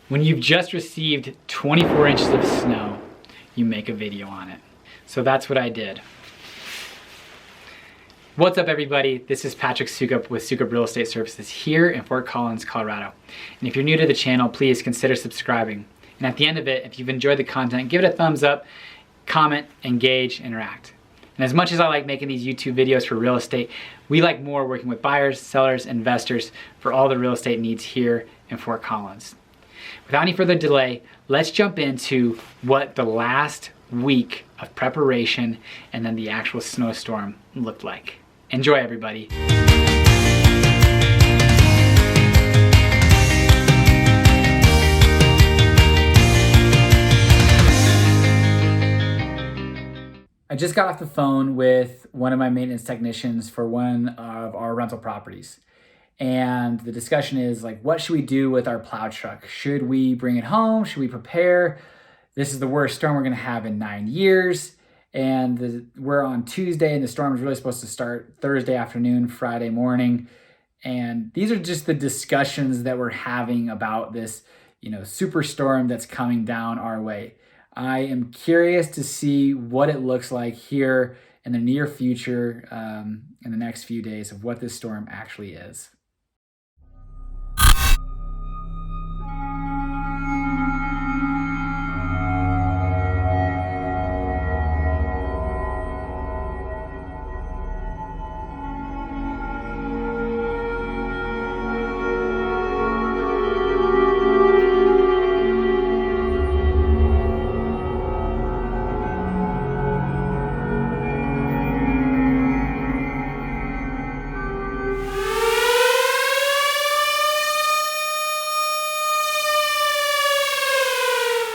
When you've just received 24 inches of snow, you make a video on it. So that's what I did. What's up everybody? This is Patrick Soukup with Soukup Real Estate Services here in Fort Collins, Colorado. And if you're new to the channel, please consider subscribing. And at the end of it, if you've enjoyed the content, give it a thumbs up, comment, engage, interact. And as much as I like making these YouTube videos for real estate, we like more working with buyers, sellers, investors for all the real estate needs here in Fort Collins. Without any further delay, let's jump into what the last week of preparation and then the actual snowstorm looked like. Enjoy everybody. I just got off the phone with one of my maintenance technicians for one of our rental properties. And the discussion is like, what should we do with our plow truck? Should we bring it home? Should we prepare? This is the worst storm we're gonna have in 9 years. And we're on Tuesday and the storm is really supposed to start Thursday afternoon, Friday morning. And these are just the discussions that we're having about this, super storm that's coming down our way. I am curious to see what it looks like here in the near future, in the next few days, of what this storm actually is.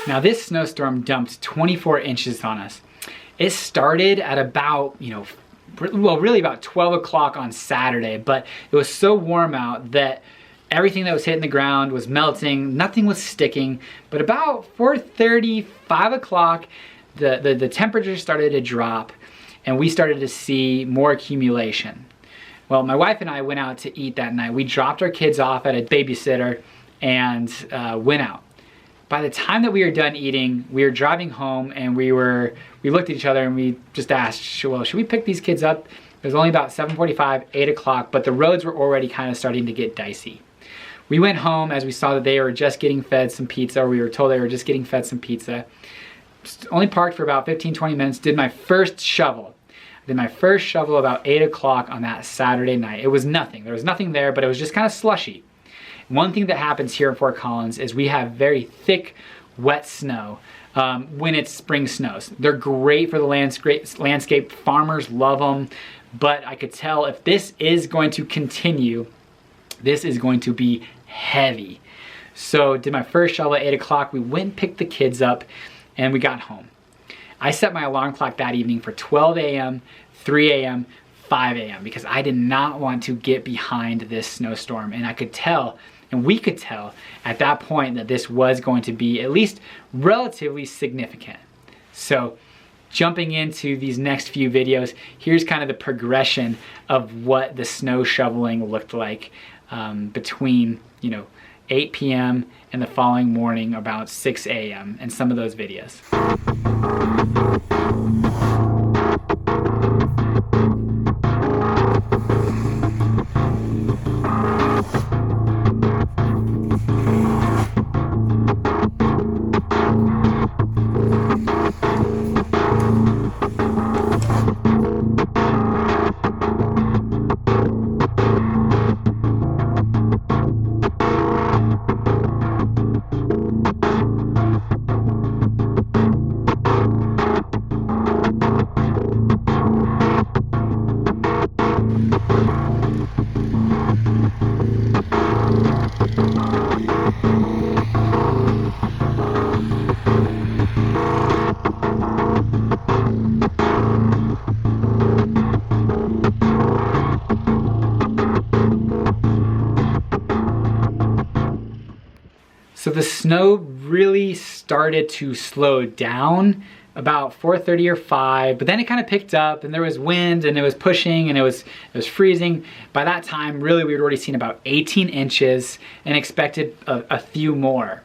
Now this snowstorm dumped 24 inches on us. It started at about, really about 12 o'clock on Saturday, but it was so warm out that everything that was hitting the ground was melting, nothing was sticking, but about 4:30, 5 o'clock, the temperature started to drop and we started to see more accumulation. Well, my wife and I went out to eat that night. We dropped our kids off at a babysitter and went out. By the time that we were done eating, we were driving home and we looked at each other and we just asked, well, should we pick these kids up? It was only about 7:45, 8 o'clock, but the roads were already kind of starting to get dicey. We went home as we saw that they were just getting fed some pizza, or we were told they were just getting fed some pizza. Only parked for about 15, 20 minutes, did my first shovel. I did my first shovel about 8 o'clock on that Saturday night. It was nothing. There was nothing there, but it was just kind of slushy. One thing that happens here in Fort Collins is we have very thick, wet snow when it's spring snows. They're great for the landscape. Farmers love them, but I could tell if this is going to continue, this is going to be heavy. So did my first shovel at 8 o'clock. We went and picked the kids up and we got home. I set my alarm clock that evening for 12 a.m., 3 a.m., 5 a.m. because I did not want to get behind this snowstorm, and I could tell, and we could tell at that point, that this was going to be at least relatively significant. So jumping into these next few videos, here's kind of the progression of what the snow shoveling looked like between 8 p.m. and the following morning about 6 a.m. and some of those videos. So the snow really started to slow down about 4:30 or 5, but then it kind of picked up and there was wind and it was pushing and it was freezing. By that time, really, we had already seen about 18 inches and expected a few more.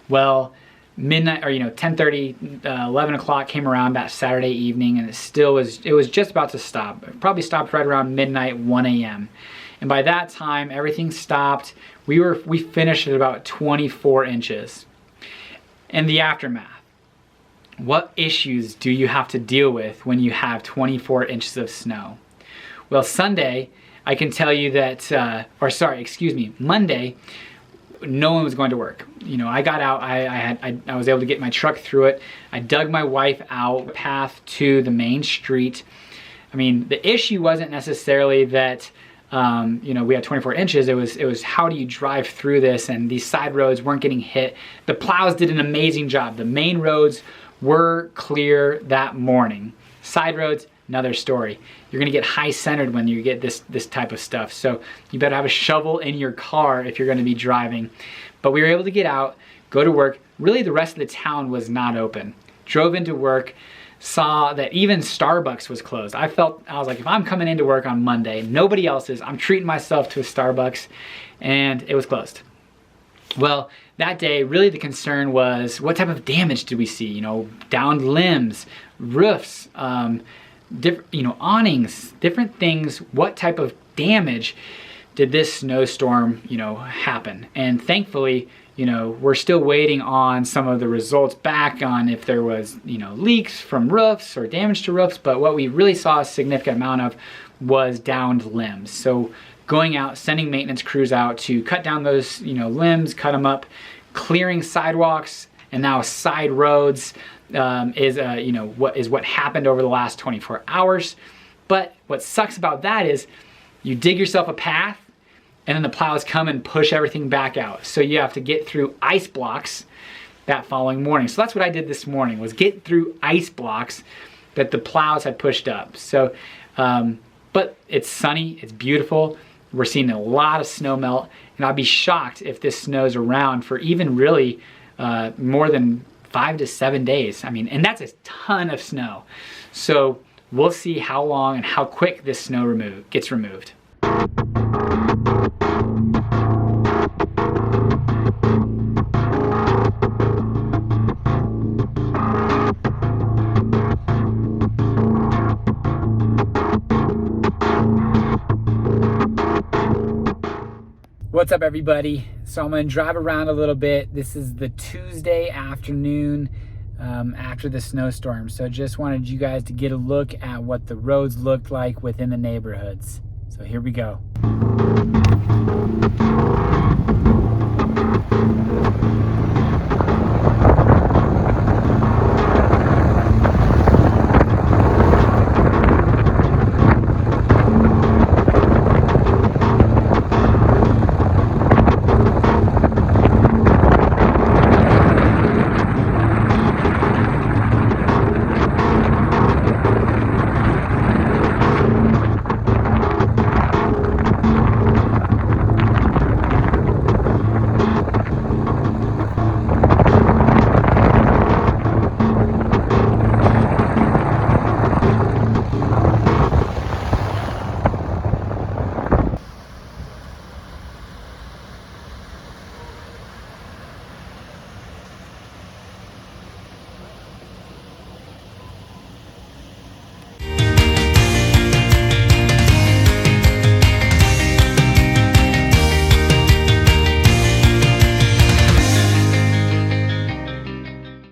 Well, midnight, or 10:30, 11 o'clock came around that Saturday evening, and it was just about to stop. It probably stopped right around midnight, 1 a.m. And by that time, everything stopped. We finished at about 24 inches. In the aftermath, what issues do you have to deal with when you have 24 inches of snow? Well, Sunday, I can tell you that, Monday, no one was going to work. I got out, I was able to get my truck through it. I dug my wife out path to the main street. I mean, the issue wasn't necessarily that, we had 24 inches. It was how do you drive through this, and these side roads weren't getting hit. The plows did an amazing job. The main roads were clear that morning. Side roads, another story. You're gonna get high centered when you get this type of stuff. So you better have a shovel in your car if you're gonna be driving. But we were able to get out, go to work. Really, the rest of the town was not open. Drove into work, saw that even Starbucks was closed. I was like, if I'm coming into work on Monday, nobody else is, I'm treating myself to a Starbucks, and it was closed. Well, that day, really the concern was, what type of damage did we see? Downed limbs, roofs, awnings, different things. What type of damage did this snowstorm, happen? And thankfully, we're still waiting on some of the results back on if there was, leaks from roofs or damage to roofs. But what we really saw a significant amount of was downed limbs. So going out, sending maintenance crews out to cut down those, limbs, cut them up, clearing sidewalks and now side roads is what happened over the last 24 hours. But what sucks about that is you dig yourself a path, and then the plows come and push everything back out. So you have to get through ice blocks that following morning. So that's what I did this morning, was get through ice blocks that the plows had pushed up. So, but it's sunny, it's beautiful. We're seeing a lot of snow melt, and I'd be shocked if this snows around for even really more than 5 to 7 days. I mean, and that's a ton of snow. So we'll see how long and how quick this snow gets removed. What's up, everybody? So I'm gonna drive around a little bit. This is the Tuesday afternoon after the snowstorm. So just wanted you guys to get a look at what the roads looked like within the neighborhoods. So here we go.